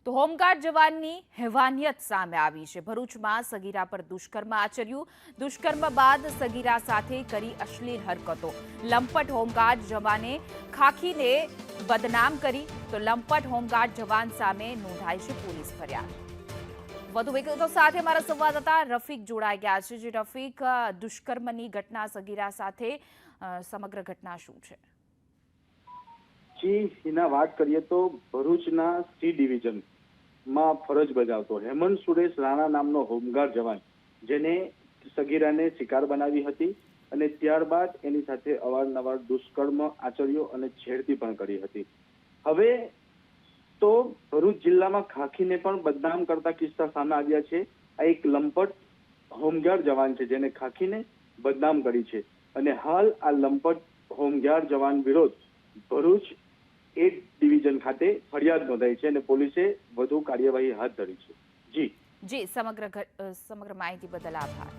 તો હોમગાર્ડ જવાનની હેવાનિયત સામે આવી છે। ભરૂચમાં સગીરા પર દુષ્કર્મ આચર્યું। દુષ્કર્મ બાદ સગીરા સાથે કરી અશ્લીલ હરકતો। લંપટ હોમગાર્ડ જવાને ખાખીને બદનામ કરી તો લંપટ હોમગાર્ડ જવાન સામે નોંધાઈ છે પોલીસ ફરિયાદ। વધુ વિગતો સાથે મારા સંવાદદાતા રફીક જોડાઈ ગયા છે। જે રફીક, દુષ્કર્મની ઘટના સગીરા સાથે સમગ્ર ઘટના શું છે? જી હિના, વાત કરીએ તો ભરૂચના સી ડિવિઝનમાં ફરજ બજાવતો હેમંત સુરેશ રાણા નામનો હોમગાર્ડ જવાન, જેને સગીરાને શિકાર બનાવી હતી અને ત્યારબાદ એની સાથે અવારનવાર દુષ્કર્મ આચર્યો અને છેડતી પણ કરી હતી। હવે તો ભરૂચ જિલ્લામાં ખાખીને પણ બદનામ કરતા કિસ્સા સામે આવ્યા છે। આ એક લંપટ હોમગાર્ડ જવાન છે જેને ખાખીને બદનામ કરી છે અને હાલ આ લંપટ હોમગાર્ડ જવાન વિરુદ્ધ ભરૂચ એ ડિવિઝન ખાતે ફરિયાદ નોંધાઈ છે અને પોલીસે વધુ કાર્યવાહી હાથ ધરી છે। જી સમગ્ર માહિતી બદલ આભાર।